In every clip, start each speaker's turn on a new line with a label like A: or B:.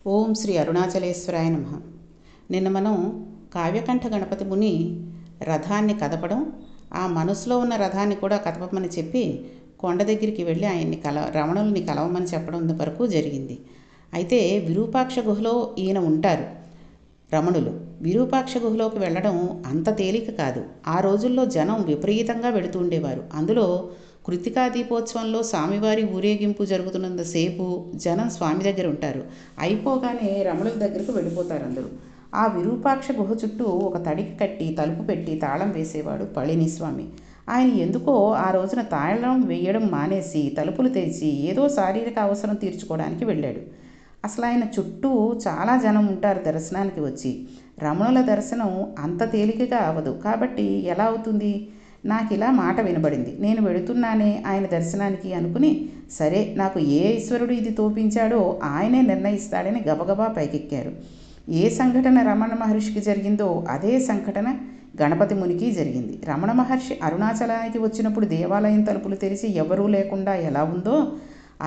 A: ఓం శ్రీ అరుణాచలేశ్వరాయ నమః. నిన్న మనం కావ్యకంఠ గణపతి ముని రథాన్ని కదపడం, ఆ మనసులో ఉన్న రథాన్ని కూడా కదపమని చెప్పి కొండ దగ్గరికి వెళ్ళి ఆయన్ని రమణుల్ని కలవమని చెప్పడం వరకు జరిగింది. అయితే విరూపాక్ష గుహలో ఈయన ఉంటారు రమణులు. విరూపాక్ష గుహలోకి వెళ్ళడం అంత తేలిక కాదు. ఆ రోజుల్లో జనం విపరీతంగా వెళుతూ ఉండేవారు. అందులో కృతికా దీపోత్సవంలో స్వామివారి ఊరేగింపు జరుగుతున్నంతసేపు జనం స్వామి దగ్గర ఉంటారు. అయిపోగానే రమణుల దగ్గరకు వెళ్ళిపోతారు అందరూ. ఆ విరూపాక్ష గుహ చుట్టూ ఒక తడికి కట్టి తలుపు పెట్టి తాళం వేసేవాడు పళనిస్వామి. ఆయన ఎందుకో ఆ రోజున తాళం వేయడం మానేసి తలుపులు తెరిచి ఏదో శారీరక అవసరం తీర్చుకోవడానికి వెళ్ళాడు. అసలు ఆయన చుట్టూ చాలా జనం ఉంటారు దర్శనానికి వచ్చి. రమణుల దర్శనం అంత తేలికగా అవ్వదు. కాబట్టి ఎలా అవుతుంది? నాకు ఇలా మాట వినబడింది, నేను వెళుతున్నానే ఆయన దర్శనానికి అనుకుని, సరే నాకు ఏ ఈశ్వరుడు ఇది తోపించాడో ఆయనే నిర్ణయిస్తాడని గబగబా పైకెక్కారు. ఏ సంఘటన రమణ మహర్షికి జరిగిందో అదే సంఘటన గణపతి మునికి జరిగింది. రమణ మహర్షి అరుణాచలానికి వచ్చినప్పుడు దేవాలయం తలుపులు తెరిచి ఎవరూ లేకుండా ఎలా ఉందో,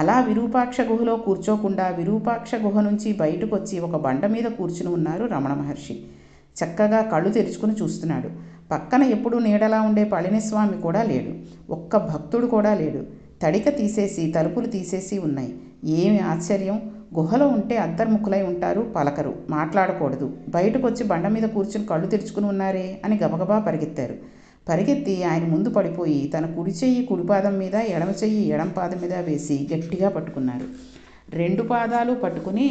A: అలా విరూపాక్ష గుహలో కూర్చోకుండా విరూపాక్ష గుహ నుంచి బయటకు వచ్చి ఒక బండ మీద కూర్చుని ఉన్నారు రమణ మహర్షి. చక్కగా కళ్ళు తెరుచుకుని చూస్తున్నాడు. పక్కన ఎప్పుడూ నీడలా ఉండే పళనిస్వామి కూడా లేడు. ఒక్క భక్తుడు కూడా లేడు. తడిక తీసేసి తలుపులు తీసేసి ఉన్నాయి. ఏమి ఆశ్చర్యం! గుహలో ఉంటే అంతర్ముఖులై ఉంటారు, పలకరు, మాట్లాడకూడదు. బయటకు వచ్చి బండ మీద కూర్చుని కళ్ళు తెరుచుకుని ఉన్నారే అని గబగబా పరిగెత్తారు. పరిగెత్తి ఆయన ముందు పడిపోయి తన కుడి చెయ్యి కుడిపాదం మీద, ఎడమ చెయ్యి ఎడమ పాదం మీద వేసి గట్టిగా పట్టుకున్నారు. రెండు పాదాలు పట్టుకుని,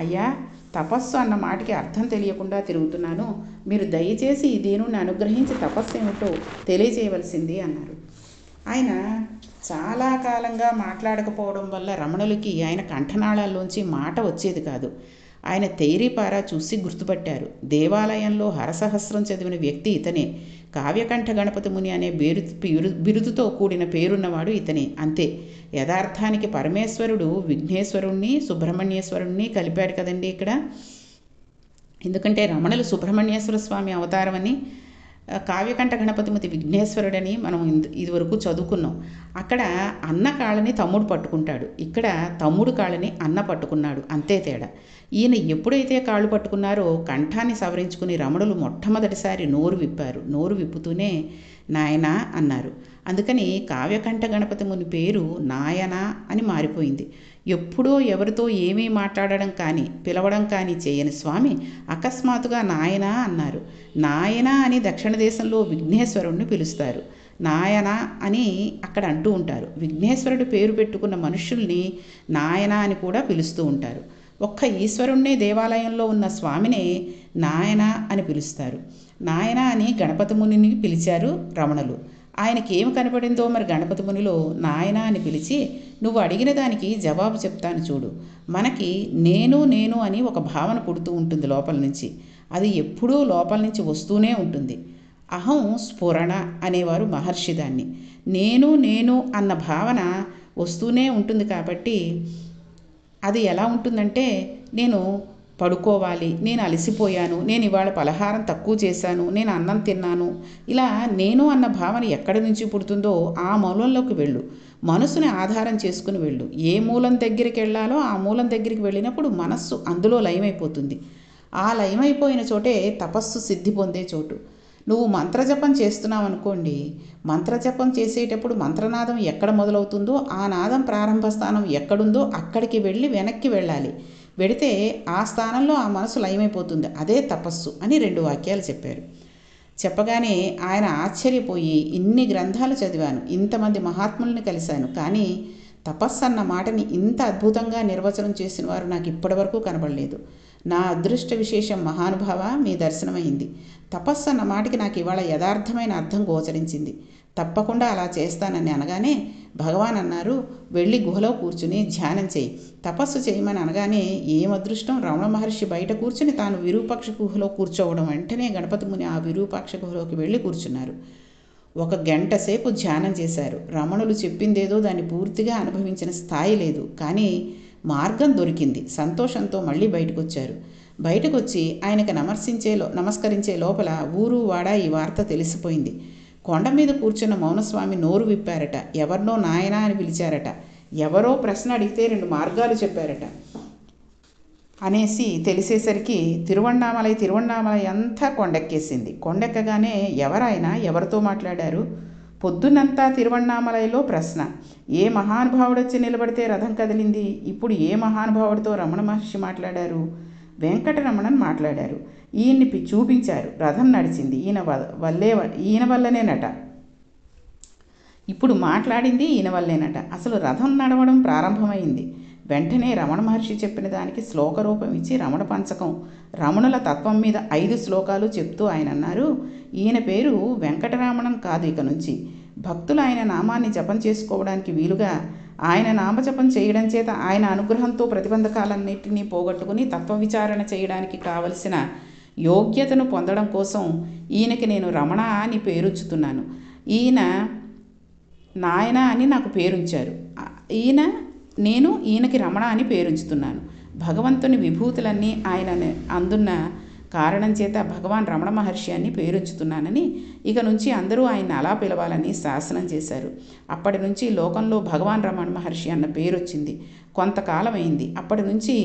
A: అయ్యా, తపస్సు అన్న మాటకి అర్థం తెలియకుండా తిరుగుతున్నాను. మీరు దయచేసి ఈ దేవుణ్ణి అనుగ్రహించి తపస్సు ఏమిటో తెలియజేయవలసింది అన్నారు. ఆయన చాలా కాలంగా మాట్లాడకపోవడం వల్ల రమణులకి ఆయన కంఠనాళాల్లోంచి మాట వచ్చేది కాదు. ఆయన తేరిపారా చూసి గుర్తుపట్టారు. దేవాలయంలో హరసహస్రం చదివిన వ్యక్తి ఇతనే. కావ్యకంఠ గణపతి ముని అనే బిరుదుతో కూడిన పేరున్నవాడు ఇతనే, అంతే. యథార్థానికి పరమేశ్వరుడు విఘ్నేశ్వరుణ్ణి సుబ్రహ్మణ్యేశ్వరుణ్ణి కలిపాడు కదండి ఇక్కడ. ఎందుకంటే రమణులు సుబ్రహ్మణ్యేశ్వర స్వామి అవతారమని, కావ్యకంఠ గణపతిమతి విఘ్నేశ్వరుడని మనం ఇదివరకు చదువుకున్నాం. అక్కడ అన్న కాళ్ళని తమ్ముడు పట్టుకుంటాడు, ఇక్కడ తమ్ముడు కాళ్ళని అన్న పట్టుకున్నాడు, అంతే తేడా. ఈయన ఎప్పుడైతే కాళ్ళు పట్టుకున్నారో కంఠాన్ని సవరించుకుని రమణులు మొట్టమొదటిసారి నోరు విప్పారు. నోరు విప్పుతూనే నాయనా అన్నారు. అందుకని కావ్యకంఠ గణపతి ముని పేరు నాయన అని మారిపోయింది. ఎప్పుడో ఎవరితో ఏమీ మాట్లాడడం కానీ పిలవడం కానీ చేయని స్వామి అకస్మాత్తుగా నాయన అన్నారు. నాయన అని దక్షిణ దేశంలో విఘ్నేశ్వరుణ్ణి పిలుస్తారు. నాయన అని అక్కడ అంటూ ఉంటారు. విఘ్నేశ్వరుడు పేరు పెట్టుకున్న మనుషుల్ని నాయన అని కూడా పిలుస్తూ ఉంటారు. ఒక్క ఈశ్వరుణ్ణే దేవాలయంలో ఉన్న స్వామినే నాయన అని పిలుస్తారు. నాయన అని గణపతి మునిని పిలిచారు రమణులు. ఆయనకి ఏమి కనపడిందో మరి గణపతి మునిలో నాయన అని పిలిచి, నువ్వు అడిగిన దానికి జవాబు చెప్తాను చూడు. మనకి నేను నేను అని ఒక భావన పుడుతూ ఉంటుంది లోపల నుంచి. అది ఎప్పుడూ లోపల నుంచి వస్తూనే ఉంటుంది. అహం స్ఫురణ అనేవారు మహర్షి దాన్ని. నేను నేను అన్న భావన వస్తూనే ఉంటుంది. కాబట్టి అది ఎలా ఉంటుందంటే, నేను పడుకోవాలి, నేను అలసిపోయాను, నేను ఇవాళ పలహారం తక్కువ చేశాను, నేను అన్నం తిన్నాను, ఇలా నేను అన్న భావన ఎక్కడి నుంచి పుడుతుందో ఆ మూలంలోకి వెళ్ళు. మనసుని ఆధారం చేసుకుని వెళ్ళు. ఏ మూలం దగ్గరికి వెళ్ళాలో ఆ మూలం దగ్గరికి వెళ్ళినప్పుడు మనస్సు అందులో లయమైపోతుంది. ఆ లయమైపోయిన చోటే తపస్సు సిద్ధి పొందే చోటు. నువ్వు మంత్రజపం చేస్తున్నావు అనుకోండి, మంత్రజపం చేసేటప్పుడు మంత్రనాదం ఎక్కడ మొదలవుతుందో ఆ నాదం ప్రారంభ స్థానం ఎక్కడుందో అక్కడికి వెళ్ళి వెనక్కి వెళ్ళాలి. వెడితే ఆ స్థానంలో ఆ మనసు లయమైపోతుంది. అదే తపస్సు అని 2 వాక్యాలు చెప్పారు. చెప్పగానే ఆయన ఆశ్చర్యపోయి, ఇన్ని గ్రంథాలు చదివాను, ఇంతమంది మహాత్ముల్ని కలిశాను, కానీ తపస్సు అన్న మాటని ఇంత అద్భుతంగా నిర్వచనం చేసిన వారు నాకు ఇప్పటివరకు కనబడలేదు. నా అదృష్ట విశేషం మహానుభావ, మీ దర్శనమైంది. తపస్సు అన్న మాటకి నాకు ఇవాళ యథార్థమైన అర్థం గోచరించింది. తప్పకుండా అలా చేస్తానని అనగానే భగవాన్ అన్నారు, వెళ్ళి గుహలో కూర్చుని ధ్యానం చేయి, తపస్సు చేయమని అనగానే ఏం అదృష్టం! రమణ మహర్షి బయట కూర్చుని తాను విరూపాక్ష గుహలో కూర్చోవడం. వెంటనే గణపతి ముని ఆ విరూపాక్ష గుహలోకి వెళ్ళి కూర్చున్నారు. 1 గంట సేపు ధ్యానం చేశారు. రమణులు చెప్పిందేదో దాన్ని పూర్తిగా అనుభవించిన స్థాయి లేదు, కానీ మార్గం దొరికింది. సంతోషంతో మళ్ళీ బయటకు వచ్చారు. బయటకు వచ్చి ఆయనకు నమస్కరించే లోపల ఊరు వాడ ఈ వార్త తెలిసిపోయింది. కొండ మీద కూర్చున్న మౌనస్వామి నోరు విప్పారట. ఎవరినో నాయనా అని పిలిచారట. ఎవరో ప్రశ్న అడిగితే 2 మార్గాలు చెప్పారట. అనేసి తెలిసేసరికి తిరువణ్ణామలై అంతా కొండెక్కేసింది. కొండెక్కగానే ఎవరాయన, ఎవరితో మాట్లాడారు? పొద్దున్నంతా తిరువణ్ణామలైలో ప్రశ్న, ఏ మహానుభావుడొచ్చి నిలబడితే రథం కదిలింది? ఇప్పుడు ఏ మహానుభావుడితో రమణ మహర్షి మాట్లాడారు? వెంకటరమణన్ మాట్లాడారు. ఈయన్ని చూపించారు. రథం నడిచింది ఈయన వల్లనేనట. ఇప్పుడు మాట్లాడింది ఈయన వల్లేనట. అసలు రథం నడవడం ప్రారంభమైంది. వెంటనే రమణ మహర్షి చెప్పిన దానికి శ్లోకరూపం ఇచ్చి రమణ పంచకం, రమణుల తత్వం మీద 5 శ్లోకాలు చెప్తూ ఆయన అన్నారు, ఈయన పేరు వెంకటరమణన్ కాదు, ఇక నుంచి భక్తులు ఆయన నామాన్ని జపం చేసుకోవడానికి వీలుగా ఆయన నామజపం చేయడం చేత ఆయన అనుగ్రహంతో ప్రతిబంధకాలన్నింటినీ పోగొట్టుకుని తత్వ విచారణ చేయడానికి కావలసిన యోగ్యతను పొందడం కోసం ఈయనకి నేను రమణ అని పేరుంచుతున్నాను. ఈయన నాయన అని నాకు పేరుంచారు. ఈయనకి రమణ అని పేరుంచుతున్నాను. భగవంతుని విభూతులన్నీ ఆయన అందున్న కారణం చేత భగవాన్ రమణ మహర్షి అని పేరుంచుతున్నానని, ఇక నుంచి అందరూ ఆయన అలా పిలవాలని శాసనం చేశారు. అప్పటి నుంచి లోకంలో భగవాన్ రమణ మహర్షి అన్న పేరొచ్చింది. కొంతకాలం అయింది. అప్పటి నుంచి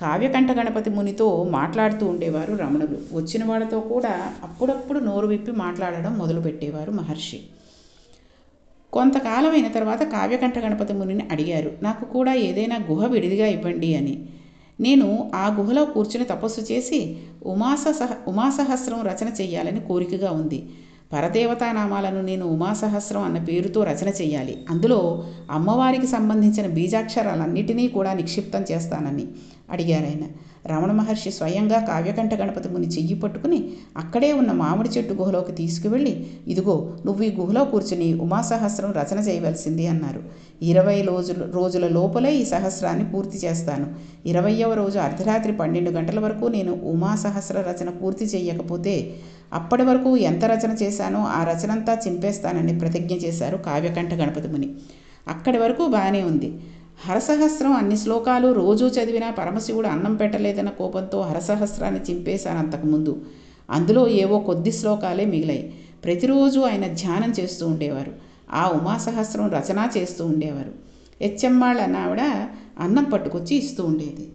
A: కావ్యకంఠ గణపతి మునితో మాట్లాడుతూ ఉండేవారు రమణులు. వచ్చిన వాళ్ళతో కూడా అప్పుడప్పుడు నోరు విప్పి మాట్లాడడం మొదలుపెట్టేవారు మహర్షి. కొంతకాలం అయిన తర్వాత కావ్యకంఠ గణపతి మునిని అడిగారు, నాకు కూడా ఏదైనా గుహ విడిదిగా ఇవ్వండి అని. నేను ఆ గుహలో కూర్చుని తపస్సు చేసి ఉమాసహస్రం రచన చెయ్యాలని కోరికగా ఉంది. పరదేవతా నామాలను నేను ఉమాసహస్రం అన్న పేరుతో రచన చెయ్యాలి. అందులో అమ్మవారికి సంబంధించిన బీజాక్షరాలన్నిటినీ కూడా నిక్షిప్తం చేస్తానని అడిగారాయన. రమణ మహర్షి స్వయంగా కావ్యకంఠ గణపతి ముని చెయ్యి పట్టుకుని అక్కడే ఉన్న మామిడి చెట్టు గుహలోకి తీసుకువెళ్ళి, ఇదిగో నువ్వు ఈ గుహలో కూర్చుని ఉమాసహస్రం రచన చేయవలసింది అన్నారు. 20 రోజుల లోపలే ఈ సహస్రాన్ని పూర్తి చేస్తాను. 20వ రోజు అర్ధరాత్రి 12 గంటల వరకు నేను ఉమాసహస్ర రచన పూర్తి చేయకపోతే అప్పటి వరకు ఎంత రచన చేశానో ఆ రచనంతా చింపేస్తానని ప్రతిజ్ఞ చేశారు కావ్యకంఠ గణపతి ముని. అక్కడి వరకు బాగానే ఉంది. హరసహస్రం అన్ని శ్లోకాలు రోజూ చదివినా పరమశివుడు అన్నం పెట్టలేదన్న కోపంతో హరసహస్రాన్ని చింపేశాను అంతకుముందు. అందులో ఏవో కొద్ది శ్లోకాలే మిగిలాయి. ప్రతిరోజు ఆయన ధ్యానం చేస్తూ ఉండేవారు. ఆ ఉమాసహస్రం రచన చేస్తూ ఉండేవారు. హెచ్చెమ్మాళ్ళ అన్న ఆవిడ అన్నం పట్టుకొచ్చి ఇస్తూ ఉండేది.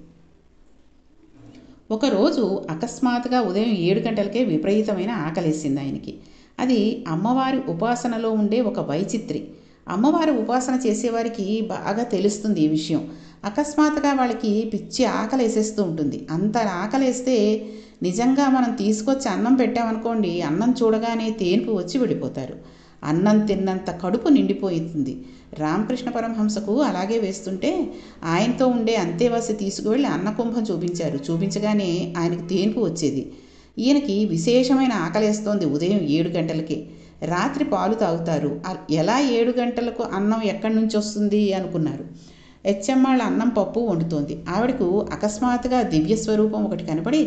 A: ఒకరోజు అకస్మాత్తుగా ఉదయం 7 గంటలకే విపరీతమైన ఆకలేసింది ఆయనకి. అది అమ్మవారి ఉపాసనలో ఉండే ఒక వైచిత్రి. అమ్మవారి ఉపాసన చేసేవారికి బాగా తెలుస్తుంది ఈ విషయం. అకస్మాత్తుగా వాళ్ళకి పిచ్చి ఆకలేసేస్తూ ఉంటుంది. అంత ఆకలేస్తే నిజంగా మనం తీసుకొచ్చి అన్నం పెట్టామనుకోండి, అన్నం చూడగానే తేన్పు వచ్చి వెళ్ళిపోతారు. అన్నం తిన్నంత కడుపు నిండిపోతుంది. రామకృష్ణ పరమహంసకు అలాగే వేస్తుంటే ఆయనతో ఉండే అంతేవాసి తీసుకువెళ్ళి అన్నకుంభం చూపించారు. చూపించగానే ఆయనకు తేన్పు వచ్చేది. ఈయనకి విశేషమైన ఆకలేస్తోంది ఉదయం 7 గంటలకే. రాత్రి పాలు తాగుతారు. ఎలా 7 గంటలకు అన్నం ఎక్కడి నుంచి వస్తుంది అనుకున్నారు. హెచ్చెమ్మాళ్ళ అన్నం పప్పు వండుతోంది. ఆవిడకు అకస్మాత్తుగా దివ్యస్వరూపం ఒకటి కనపడి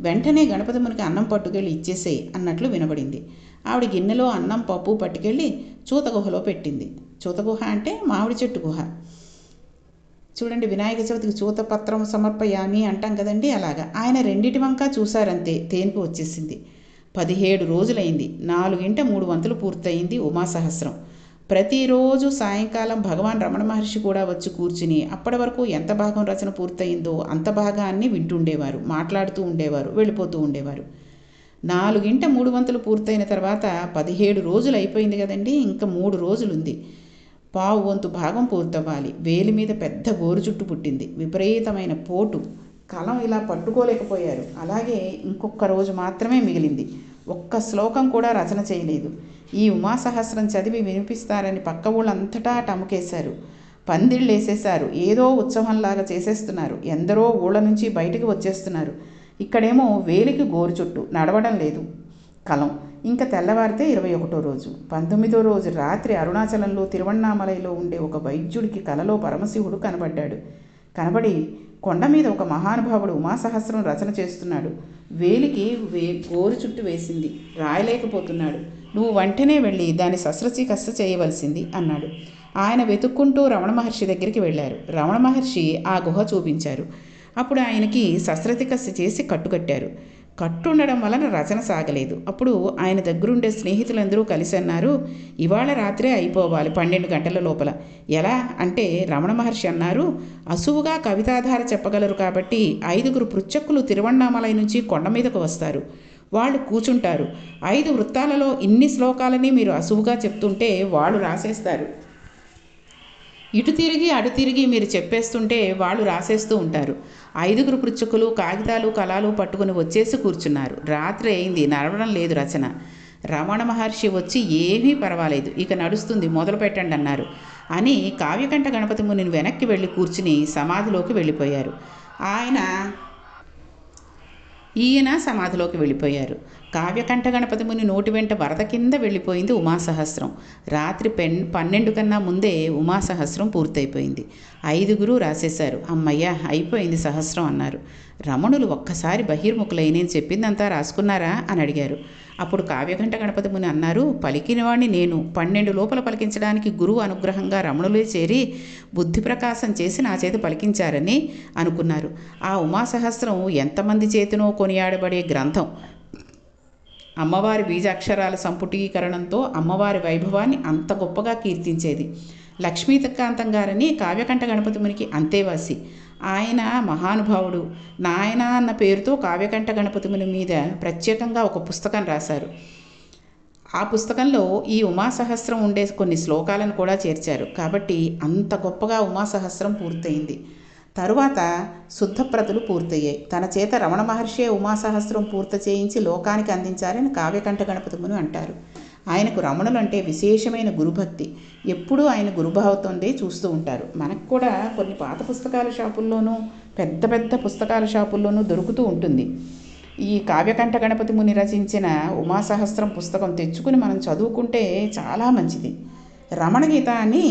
A: వెంటనే గణపతి మునికి అన్నం పట్టుకెళ్ళి ఇచ్చేసేయి అన్నట్లు వినబడింది. ఆవిడ గిన్నెలో అన్నం పప్పు పట్టుకెళ్ళి చూతగుహలో పెట్టింది. చూతగుహ అంటే మామిడి చెట్టు గుహ. చూడండి, వినాయక చవితికి చూతపత్రం సమర్పయామి అంటాం కదండి, అలాగా. ఆయన రెండిటి వంక చూశారంతే, తేన్పు వచ్చేసింది. 17 రోజులైంది. 4 వంతులు పూర్తయింది ఉమాసహస్రం. ప్రతిరోజు సాయంకాలం భగవాన్ రమణ మహర్షి కూడా వచ్చి కూర్చుని అప్పటి వరకు ఎంత భాగం రచన పూర్తయిందో అంత భాగాన్ని వింటుండేవారు, మాట్లాడుతూ ఉండేవారు, వెళ్ళిపోతూ ఉండేవారు. 4 వంతులు పూర్తయిన తర్వాత 17 రోజులు అయిపోయింది కదండి, ఇంకా 3 రోజులుంది. 1/4 వంతు భాగం పూర్తవ్వాలి. వేలి మీద పెద్ద గోరు చుట్టు పుట్టింది. విపరీతమైన పోటు. కలం ఇలా పట్టుకోలేకపోయారు. అలాగే ఇంకొక రోజు మాత్రమే మిగిలింది. ఒక్క శ్లోకం కూడా రచన చేయలేదు. ఈ ఉమాసహస్రం చదివి వినిపిస్తారని పక్క ఊళ్ళంతటా టముకేశారు. పందిళ్ళు వేసేశారు. ఏదో ఉత్సవంలాగా చేసేస్తున్నారు. ఎందరో ఊళ్ళ నుంచి బయటికి వచ్చేస్తున్నారు. ఇక్కడేమో వేలికి గోరు చుట్టు, నడవడం లేదు కలం. ఇంకా తెల్లవారితే 21వ రోజు. 19వ రోజు రాత్రి అరుణాచలంలో తిరువణ్ణామలైలో ఉండే ఒక వైద్యుడికి కలలో పరమశివుడు కనబడ్డాడు. కనబడి కొండ మీద ఒక మహానుభావుడు ఉమాసహస్రం రచన చేస్తున్నాడు. వేలికి గోరు చుట్టు వేసింది, రాయలేకపోతున్నాడు. నువ్వు వెంటనే వెళ్ళి దాన్ని శస్త్రచికిత్స చేయవలసింది అన్నాడు. ఆయన వెతుక్కుంటూ రమణ మహర్షి దగ్గరికి వెళ్ళారు. రమణ మహర్షి ఆ గుహ చూపించారు. అప్పుడు ఆయనకి శస్త్రచికిత్స చేసి కట్టుకట్టారు. కట్టుండడం వలన రచన సాగలేదు. అప్పుడు ఆయన దగ్గరుండే స్నేహితులందరూ కలిసి అన్నారు, ఇవాళ రాత్రే అయిపోవాలి 12 గంటల లోపల. ఎలా అంటే రమణ మహర్షి అన్నారు, అసువుగా కవితాధార చెప్పగలరు కాబట్టి 5 పృచ్ఛక్కులు తిరువణ్ణామలై నుంచి కొండ మీదకు వస్తారు. వాళ్ళు కూచుంటారు. 5 వృత్తాలలో ఇన్ని శ్లోకాలని మీరు అసువుగా చెప్తుంటే వాళ్ళు రాసేస్తారు. ఇటు తిరిగి అటు తిరిగి మీరు చెప్పేస్తుంటే వాళ్ళు రాసేస్తూ ఉంటారు. 5 పృచ్ఛకులు కాగితాలు కలాలు పట్టుకుని వచ్చేసి కూర్చున్నారు. రాత్రి అయింది, నడవడం లేదు రచన. రమణ మహర్షి వచ్చి ఏమీ పర్వాలేదు, ఇక నడుస్తుంది, మొదలు పెట్టండి అన్నారు. అని కావ్యకంఠ గణపతి మునిని వెనక్కి వెళ్ళి కూర్చుని సమాధిలోకి వెళ్ళిపోయారు. ఈయన సమాధిలోకి వెళ్ళిపోయారు. కావ్యకంఠ గణపతి ముని నోటి వెంట వరద కింద వెళ్ళిపోయింది ఉమాసహస్రం. రాత్రి 12 కన్నా ముందే ఉమాసహస్రం పూర్తయిపోయింది. 5 రాసేశారు. అమ్మయ్య అయిపోయింది సహస్రం అన్నారు. రమణులు ఒక్కసారి బహిర్ముఖులై నేను చెప్పిందంతా రాసుకున్నారా అని అడిగారు. అప్పుడు కావ్యకంఠ గణపతి ముని అన్నారు, పలికినవాణ్ణి నేను. 12 లోపల పలికించడానికి గురువు అనుగ్రహంగా రమణులే చేరి బుద్ధి ప్రకాశం చేసి నా చేతి పలికించారని అనుకున్నారు. ఆ ఉమాసహస్రం ఎంతమంది చేతినో కొనియాడబడే గ్రంథం. అమ్మవారి బీజాక్షరాల సంపుటీకరణంతో అమ్మవారి వైభవాన్ని అంత గొప్పగా కీర్తించేది. లక్ష్మీకాంతం గారని కావ్యకంఠ గణపతి మునికి అంతేవాసి. ఆయన మహానుభావుడు. నాయన అన్న పేరుతో కావ్యకంఠ గణపతి ముని మీద ప్రత్యేకంగా ఒక పుస్తకం రాశారు. ఆ పుస్తకంలో ఈ ఉమాసహస్రం ఉండే కొన్ని శ్లోకాలను కూడా చేర్చారు. కాబట్టి అంత గొప్పగా ఉమాసహస్రం పూర్తయింది. తరువాత శుద్ధప్రతులు పూర్తయ్యాయి. తన చేత రమణ మహర్షియే ఉమాసహస్రం పూర్తి చేయించి లోకానికి అందించారని కావ్యకంఠ గణపతి ముని అంటారు. ఆయనకు రమణులు అంటే విశేషమైన గురుభక్తి. ఎప్పుడూ ఆయన గురుభావంతోనే చూస్తూ ఉంటారు. మనకు కూడా కొన్ని పాత పుస్తకాల షాపుల్లోనూ పెద్ద పెద్ద పుస్తకాల షాపుల్లోనూ దొరుకుతూ ఉంటుంది. ఈ కావ్యకంఠ గణపతి ముని రచించిన ఉమాసహస్రం పుస్తకం తెచ్చుకుని మనం చదువుకుంటే చాలా మంచిది. రమణగీత అని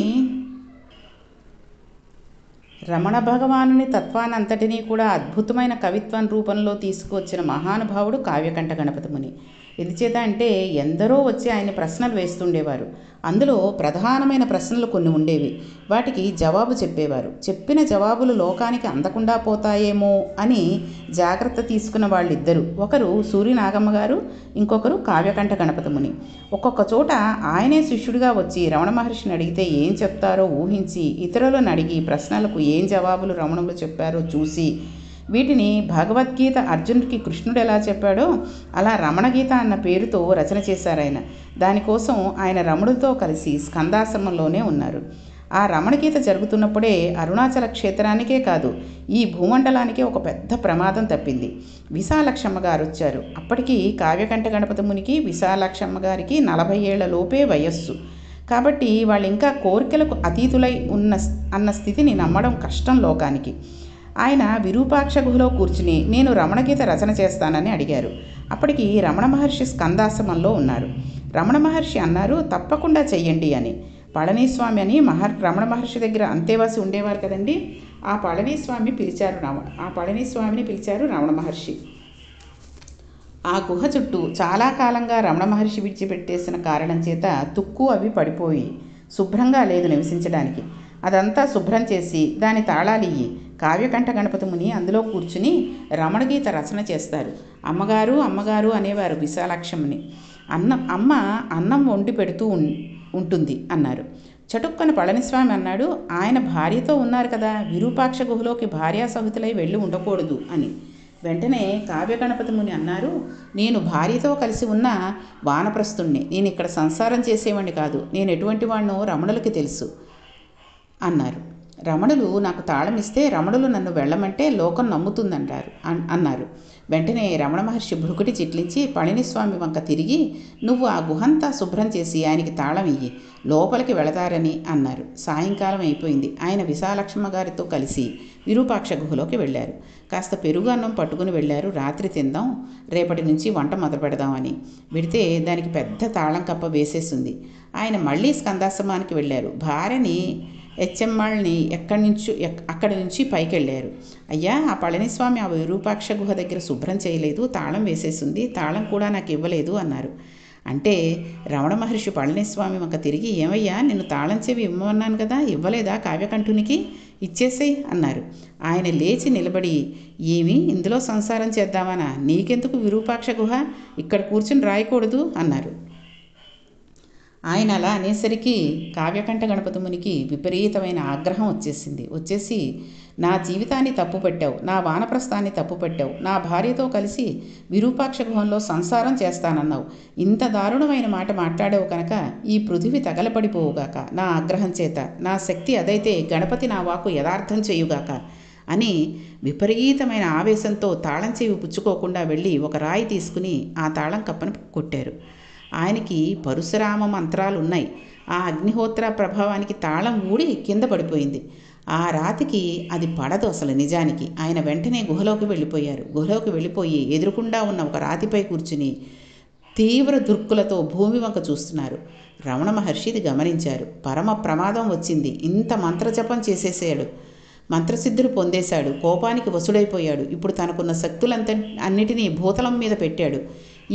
A: రమణ భగవానుని తత్వానంతటినీ కూడా అద్భుతమైన కవిత్వం రూపంలో తీసుకువచ్చిన మహానుభావుడు కావ్యకంఠ గణపతి ముని. ఎందుచేత అంటే ఎందరో వచ్చి ఆయన ప్రశ్నలు వేస్తుండేవారు. అందులో ప్రధానమైన ప్రశ్నలు కొన్ని ఉండేవి. వాటికి జవాబు చెప్పేవారు. చెప్పిన జవాబులు లోకానికి అందకుండా పోతాయేమో అని జాగ్రత్త తీసుకున్న వాళ్ళిద్దరు. ఒకరు సూర్యనాగమ్మ గారు, ఇంకొకరు కావ్యకంఠ గణపతి ముని. ఒక్కొక్క చోట ఆయనే శిష్యుడిగా వచ్చి రమణ మహర్షిని అడిగితే ఏం చెప్తారో ఊహించి ఇతరులను అడిగి ప్రశ్నలకు ఏం జవాబులు రమణులు చెప్పారో చూసి వీటిని భగవద్గీత అర్జునుడికి కృష్ణుడు ఎలా చెప్పాడో అలా రమణగీత అన్న పేరుతో రచన చేశారాయన. దానికోసం ఆయన రమణుడితో కలిసి స్కందాశ్రమంలోనే ఉన్నారు. ఆ రమణగీత జరుగుతున్నప్పుడే అరుణాచల క్షేత్రానికే కాదు ఈ భూమండలానికే ఒక పెద్ద ప్రమాదం తప్పింది. విశాలక్షమ్మ గారు వచ్చారు. అప్పటికి కావ్యకంఠ గణపతి మునికి విశాలక్షమ్మ గారికి 40 ఏళ్ల లోపే వయస్సు. కాబట్టి వాళ్ళు ఇంకా కోరికలకు అతీతులై అన్న స్థితిని నమ్మడం కష్టం లోకానికి. ఆయన విరూపాక్ష గుహలో కూర్చుని నేను రమణగీత రచన చేస్తానని అడిగారు. అప్పటికి రమణ మహర్షి స్కందాశ్రమంలో ఉన్నారు. రమణ మహర్షి అన్నారు, తప్పకుండా చెయ్యండి అని. పళనిస్వామి అని రమణ మహర్షి దగ్గర అంతేవాసి ఉండేవారు కదండి. ఆ పళనిస్వామిని పిలిచారు రమణ మహర్షి. ఆ గుహ చుట్టూ చాలా కాలంగా రమణ మహర్షి విడిచిపెట్టేసిన కారణం చేత తుక్కు అవి పడిపోయి శుభ్రంగా లేదు నివసించడానికి. అదంతా శుభ్రం చేసి దాని తాళాలియ్యి. కావ్యకంఠ గణపతి ముని అందులో కూర్చుని రమణగీత రచన చేస్తారు. అమ్మగారు అనేవారు విశాలాక్షమ్మని. అమ్మ అన్నం వండి పెడుతూ ఉంటుంది అన్నారు. చటుక్కన పళనిస్వామి అన్నాడు, ఆయన భార్యతో ఉన్నారు కదా, విరూపాక్ష గుహలోకి భార్యా సహితులై వెళ్ళి ఉండకూడదు అని. వెంటనే కావ్యగణపతి ముని అన్నారు, నేను భార్యతో కలిసి ఉన్న వానప్రస్థుణ్ణి, నేను ఇక్కడ సంసారం చేసేవాడిని కాదు, నేను ఎటువంటి వాడినో రమణులకి తెలుసు అన్నారు. రమణులు నాకు తాళం ఇస్తే రమణులు నన్ను వెళ్ళమంటే లోకం అన్నారు. వెంటనే రమణ మహర్షి భృకుటి చిట్లించి పళనిస్వామి వంక తిరిగి, నువ్వు ఆ గుహంతా శుభ్రం చేసి ఆయనకి తాళం ఇయ్యి, లోపలికి వెళతారని అన్నారు. సాయంకాలం అయిపోయింది. ఆయన విశాలక్షమ్మ గారితో కలిసి విరూపాక్ష గుహలోకి వెళ్ళారు. కాస్త పెరుగు అన్నం పట్టుకుని వెళ్ళారు. రాత్రి తిందాం, రేపటి నుంచి వంట మొదలు పెడదామని. వెడితే దానికి పెద్ద తాళం కప్ప వేసేసింది. ఆయన మళ్ళీ స్కందాశ్రమానికి వెళ్ళారు. భార్యని హెచ్ఎమ్మాళ్ళని అక్కడి నుంచి పైకి వెళ్ళారు. అయ్యా, ఆ పళనిస్వామి ఆ విరూపాక్ష గుహ దగ్గర శుభ్రం చేయలేదు, తాళం వేసేసింది, తాళం కూడా నాకు ఇవ్వలేదు అన్నారు. అంటే రమణ మహర్షి పళనిస్వామి వంక తిరిగి, ఏమయ్యా, నిన్ను తాళం చెవి ఇవ్వమన్నాను కదా, ఇవ్వలేదా కావ్యకంఠునికి? ఇచ్చేసేయ్ అన్నారు. ఆయన లేచి నిలబడి, ఏమి ఇందులో సంసారం చేద్దామనా? నీకెందుకు విరూపాక్ష గుహ? ఇక్కడ కూర్చుని రాయకూడదు అన్నారు. ఆయన అలా అనేసరికి కావ్యకంఠ గణపతి మునికి విపరీతమైన ఆగ్రహం వచ్చేసి, నా జీవితాన్ని తప్పుపెట్టావు, నా వానప్రస్థాన్ని తప్పుపెట్టావు, నా భార్యతో కలిసి విరూపాక్ష గుహంలో సంసారం చేస్తానన్నావు, ఇంత దారుణమైన మాట మాట్లాడావు కనుక ఈ పృథివి తగలపడిపోవుగాక నా ఆగ్రహం చేత, నా శక్తి అదైతే గణపతి నా వాకు యథార్థం చేయుగాక అని విపరీతమైన ఆవేశంతో తాళం చెవి పుచ్చుకోకుండా వెళ్ళి ఒక రాయి తీసుకుని ఆ తాళం కప్పను కొట్టారు. ఆయనకి పరశురామ మంత్రాలు ఉన్నాయి. ఆ అగ్నిహోత్ర ప్రభావానికి తాళం ఊడి కింద పడిపోయింది. ఆ రాతికి అది పడదు అసలు నిజానికి. ఆయన వెంటనే గుహలోకి వెళ్ళిపోయి ఎదురుకుండా ఉన్న ఒక రాతిపై కూర్చుని తీవ్ర దుర్కులతో భూమి వంక చూస్తున్నారు. రమణ మహర్షి ఇది గమనించారు. పరమ ప్రమాదం వచ్చింది. ఇంత మంత్రజపం చేసేసాడు, మంత్రసిద్ధులు పొందేశాడు, కోపానికి వసుడైపోయాడు. ఇప్పుడు తనకున్న అన్నిటినీ భూతలం మీద పెట్టాడు.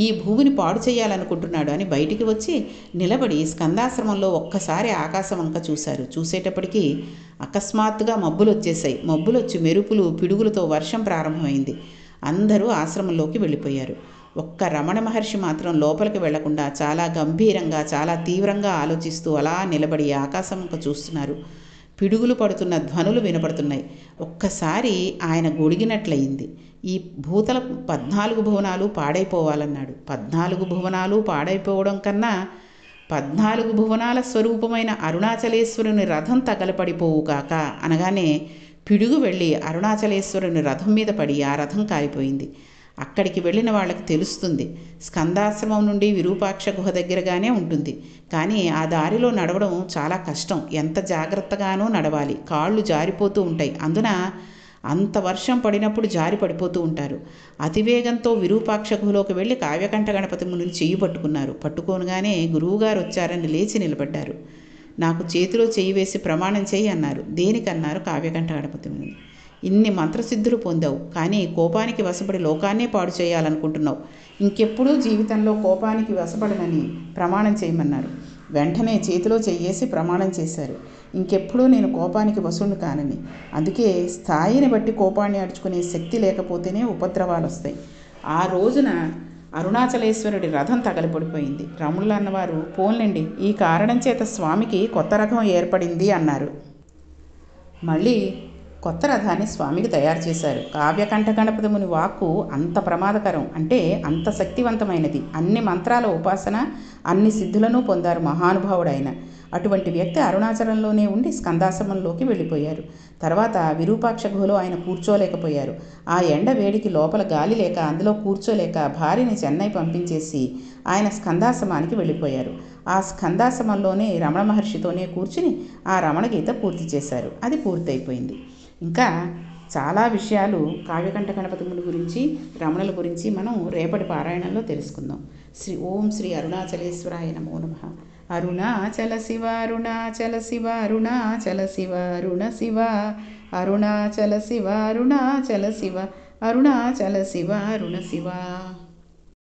A: ఈ భూమిని పాడు చేయాలనుకుంటున్నాడు అని బయటికి వచ్చి నిలబడి స్కందాశ్రమంలో ఒక్కసారి ఆకాశం వంక చూశారు. చూసేటప్పటికీ అకస్మాత్తుగా మబ్బులొచ్చి మెరుపులు పిడుగులతో వర్షం ప్రారంభమైంది. అందరూ ఆశ్రమంలోకి వెళ్ళిపోయారు. ఒక్క రమణ మహర్షి మాత్రం లోపలికి వెళ్లకుండా చాలా గంభీరంగా, చాలా తీవ్రంగా ఆలోచిస్తూ అలా నిలబడి ఆకాశం వంక చూస్తున్నారు. పిడుగులు పడుతున్న ధ్వనులు వినపడుతున్నాయి. ఒక్కసారి ఆయన గొడిగినట్లయింది. ఈ భూతల 14 భువనాలు పాడైపోవాలన్నాడు. 14 భువనాలు పాడైపోవడం కన్నా 14 భువనాల స్వరూపమైన అరుణాచలేశ్వరుని రథం తగలపడిపోవు కాక అనగానే పిడుగు వెళ్ళి అరుణాచలేశ్వరుని రథం మీద పడి ఆ రథం కాలిపోయింది. అక్కడికి వెళ్ళిన వాళ్ళకి తెలుస్తుంది, స్కందాశ్రమం నుండి విరూపాక్ష గుహ దగ్గరగానే ఉంటుంది, కానీ ఆ దారిలో నడవడం చాలా కష్టం. ఎంత జాగ్రత్తగానో నడవాలి. కాళ్ళు జారిపోతూ ఉంటాయి. అందున అంత వర్షం పడినప్పుడు జారి పడిపోతూ ఉంటారు. అతివేగంతో విరూపాక్ష గుహలోకి వెళ్ళి కావ్యకంఠ గణపతి మునిని చెయ్యి పట్టుకోనగానే గురువుగారు వచ్చారని లేచి నిలబడ్డారు. నాకు చేతిలో చెయ్యి వేసి ప్రమాణం చెయ్యి అన్నారు. దేనికన్నారు కావ్యకంఠ గణపతి ముని. ఇన్ని మంత్రసిద్ధులు పొందావు, కానీ కోపానికి వశపడి లోకాన్నే పాడు చేయాలనుకుంటున్నావు. ఇంకెప్పుడూ జీవితంలో కోపానికి వశపడనని ప్రమాణం చేయమన్నారు. వెంటనే చేతిలో చెయ్యేసి ప్రమాణం చేశారు. ఇంకెప్పుడూ నేను కోపానికి వశుడిని కానని. అందుకే స్థాయిని బట్టి కోపాన్ని అడుచుకునే శక్తి లేకపోతేనే ఉపద్రవాలు వస్తాయి. ఆ రోజున అరుణాచలేశ్వరుడి రథం తగలపడిపోయింది. రమణులు అన్నవారు, పోన్లేండి, ఈ కారణం చేత స్వామికి కొత్త రథం ఏర్పడింది అన్నారు. మళ్ళీ కొత్త రథాన్ని స్వామికి తయారు చేశారు. కావ్యకంఠ గణపతి ముని వాక్కు అంత ప్రమాదకరం, అంటే అంత శక్తివంతమైనది. అన్ని మంత్రాల ఉపాసన, అన్ని సిద్ధులను పొందారు మహానుభావుడైన అటువంటి వ్యక్తి అరుణాచలంలోనే ఉండి స్కందాశ్రమంలోకి వెళ్ళిపోయారు. తర్వాత విరూపాక్ష గుహలో ఆయన కూర్చోలేకపోయారు. ఆ ఎండ వేడికి లోపల గాలి లేక అందులో కూర్చోలేక భార్యని చెన్నై పంపించేసి ఆయన స్కందాశ్రమానికి వెళ్ళిపోయారు. ఆ స్కందాశ్రమంలోనే రమణ మహర్షితోనే కూర్చుని ఆ రమణ గీత పూర్తి చేశారు. అది పూర్తయిపోయింది. ఇంకా చాలా విషయాలు కావ్యకంఠ గణపతి ముని గురించి, రమణుల గురించి మనం రేపటి పారాయణంలో తెలుసుకుందాం. ఓం శ్రీ అరుణాచలేశ్వరాయ నమో నమః. అరుణాచల శివ అరుణాచల శివ అరుణాచల శివ అరుణ శివ అరుణాచల శివ అరుణాచల శివ అరుణాచల శివ అరుణ శివ.